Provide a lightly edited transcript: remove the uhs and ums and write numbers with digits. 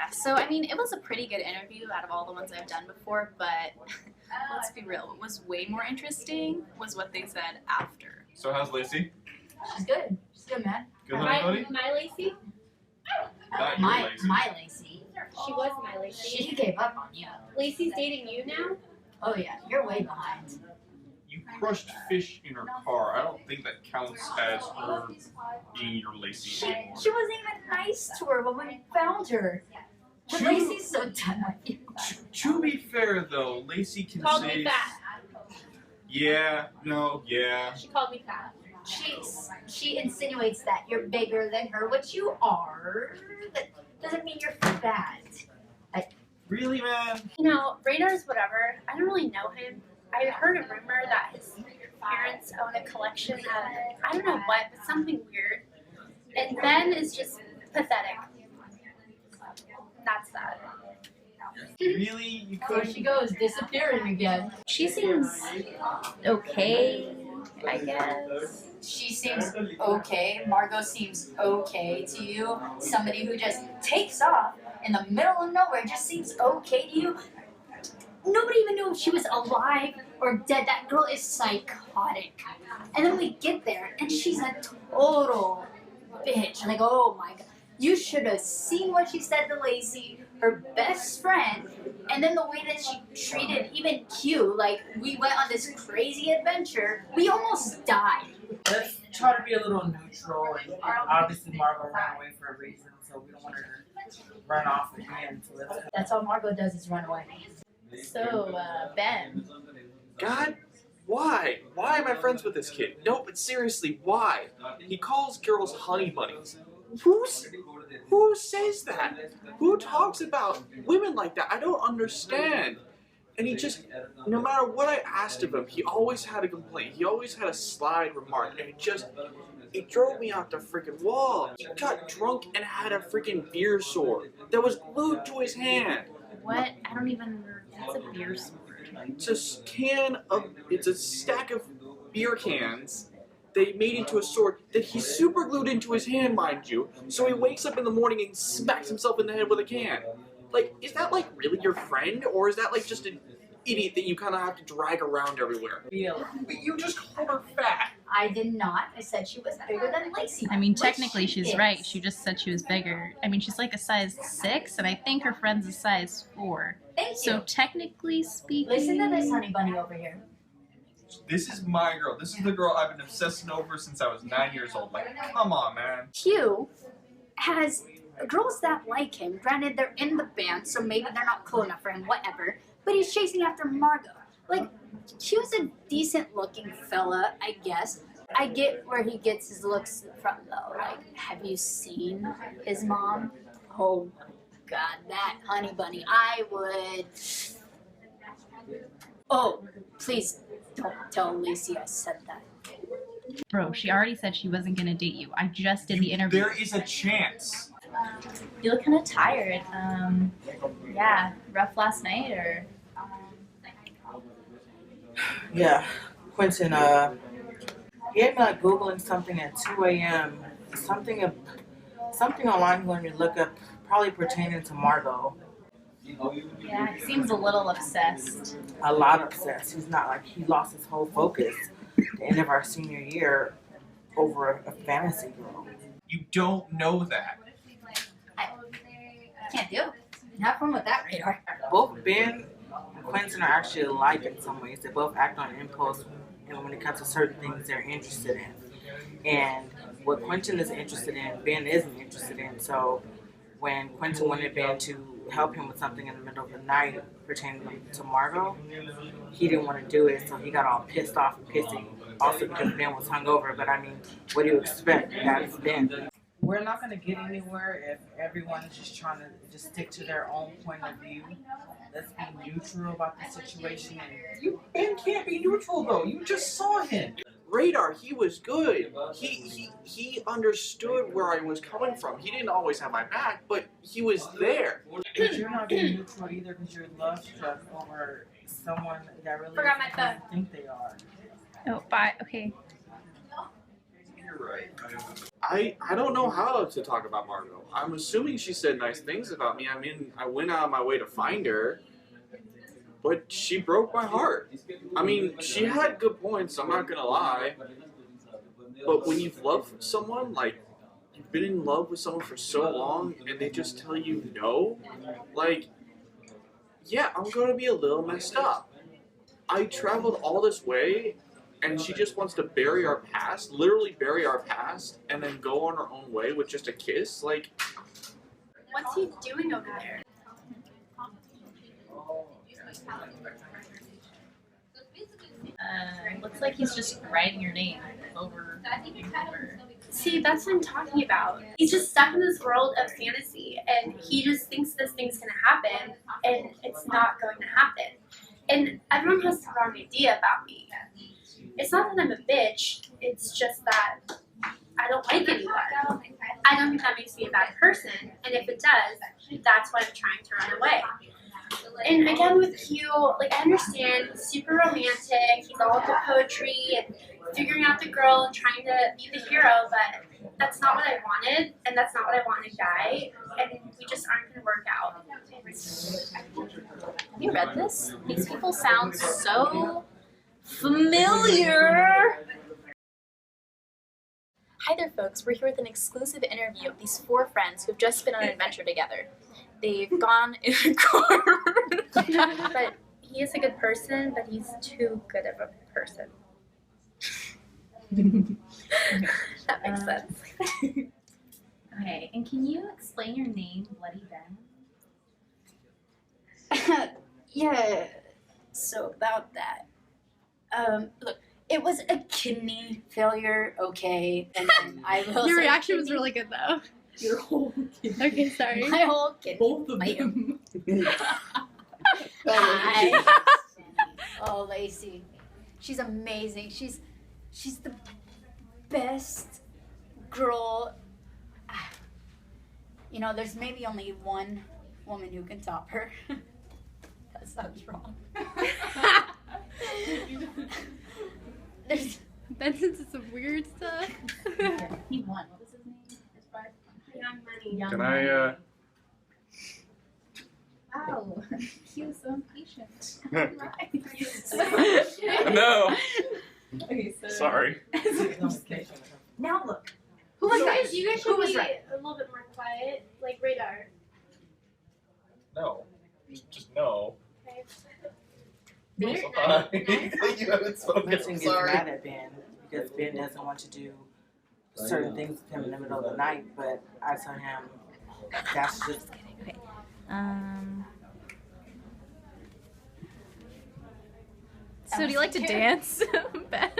Yeah, so I mean, it was a pretty good interview out of all the ones I've done before, but let's be real, what was way more interesting was what they said after. So how's Lacey? She's good. She's good, man. Good looking, buddy? My Lacey? Not your Lacey. My Lacey. She was my Lacey. She gave up on you. Lacey's dating you now? Oh yeah, you're way behind. You crushed fish in her car. I don't think that counts as her being your Lacey She anymore. wasn't even nice to her when we found her. But Lacey's so done with you. To be fair, though, Lacey can Called say... me fat. Yeah, no, yeah. She called me fat. She insinuates that you're bigger than her, which you are. That doesn't mean you're fat. Really, man? You know, Radar's whatever. I don't really know him. I heard a rumor that his parents own a collection of, I don't know what, but something weird. And Ben is just pathetic. That's that. Really? You There couldn't? she goes, disappearing again. She seems okay, I guess. She seems okay. Margot seems okay to you. Somebody who just takes off in the middle of nowhere just seems okay to you. Nobody even knew if she was alive or dead. That girl is psychotic. And then we get there and she's a total bitch. Like, oh my god. You should have seen what she said to Lacey, her best friend, and then the way that she treated even Q. Like, we went on this crazy adventure. We almost died. Let's try to be a little neutral, and obviously Margot ran away for a reason, so we don't want her to run off again. So let's That's all Margot does is run away. So, Ben, God, why? Why am I friends with this kid? No, but seriously, why? He calls girls honey bunnies. Who says that? Who talks about women like that? I don't understand. And he just, no matter what I asked of him, he always had a complaint. He always had a snide remark, and it drove me off the freaking wall. He got drunk and had a freaking beer sword that was glued to his hand. what? I don't even, that's a beer sword. It's a stack of beer cans they made into a sword that he super glued into his hand, mind you. So he wakes up in the morning and smacks himself in the head with a can. Like, is that like really your friend, or is that like just an idiot that you kind of have to drag around everywhere? feel. But you just called her fat. I did not. I said she was bigger than Lacey. I mean, Which technically she she's is. right. She just said she was bigger. I mean, she's like a size 6, and I think her friend's a size 4. Thank So you. technically speaking... Listen to this honey bunny over here. This is my girl. This is the girl I've been obsessing over since I was 9 years old. Like, come on, man. Q has girls that like him. Granted, they're in the band, so maybe they're not cool enough for him, whatever. But he's chasing after Margot. Like, Q's a decent-looking fella, I guess. I get where he gets his looks from, though. Like, have you seen his mom? Oh, my God, that honey bunny. I would... Oh, please don't tell Lacey I said that. Bro, she already said she wasn't gonna date you. I just did the interview. There is a chance. You look kind of tired. Yeah, rough last night, or... Yeah, Quentin, he had me like Googling something at 2 a.m. Something online when you look up, probably pertaining to Margot. Yeah, he seems a little obsessed. A lot obsessed. He's not like, he lost his whole focus at the end of our senior year over a fantasy girl. You don't know that. Can't do it. Have fun with that, Radar. Both Ben and Quentin are actually alike in some ways. They both act on impulse when it comes to certain things they're interested in. And what Quentin is interested in, Ben isn't interested in. So when Quentin wanted Ben to help him with something in the middle of the night pertaining to Margot, he didn't want to do it, so he got all pissed off and pissy. Also because Ben was hungover, but I mean, what do you expect? That's Ben. We're not going to get anywhere if everyone's just trying to just stick to their own point of view. Let's be neutral about the situation. Ben can't be neutral though. You just saw him. Radar, he was good. He understood where I was coming from. He didn't always have my back, but he was there. But you're not being neutral either because you're love struck over someone that really Forgot my doesn't think they are. Oh, bye. Okay. you're right. I don't know how to talk about Margot. I'm assuming she said nice things about me. I mean, I went out of my way to find her, but she broke my heart. I mean, she had good points, I'm not gonna lie. But when you've loved someone, like, you've been in love with someone for so long, and they just tell you no, like, yeah, I'm gonna be a little messed up. I traveled all this way, and she just wants to bury our past, literally bury our past, and then go on her own way with just a kiss. Like, What's he doing over there? Looks like he's just writing your name over and over. See, that's what I'm talking about. He's just stuck in this world of fantasy, and he just thinks this thing's gonna happen, and it's not going to happen. And everyone has the wrong idea about me. It's not that I'm a bitch, it's just that I don't like anyone. I don't think that makes me a bad person, and if it does, that's why I'm trying to run away. And again with Hugh, like I understand he's super romantic, he's all into poetry and figuring out the girl and trying to be the hero, but that's not what I wanted, and that's not what I want in a guy, and we just aren't gonna work out. Have you read this? These people sound so familiar. Hi there, folks. We're here with an exclusive interview of these 4 friends who have just been on an adventure together. They've gone in a car. But he is a good person, but he's too good of a person. That makes sense. Okay, and can you explain your name, Bloody Ben? Yeah, so about that. Look, it was a kidney failure, okay, and then I will Your say reaction was kidney- really good though. Your whole Okay, sorry. my whole kidney. both of My- them. Hi. Oh, Lacey, she's amazing. She's the best girl. You know, there's maybe only one woman who can top her. That sounds wrong. There's Ben's into some weird stuff. He won. What was his name? His bride? Young money. Young Can Money. I, Wow. He was so impatient. No. Okay, so. Sorry. Now look. who was right? You guys Who should was be right? a little bit more quiet, like radar. No. Just no. Okay. Also, hi. You haven't spoken. Quentin I'm gets sorry. mad at Ben because Ben doesn't want to do certain things with him in the middle of the night, but I tell him that's just So do you like to dance, Ben?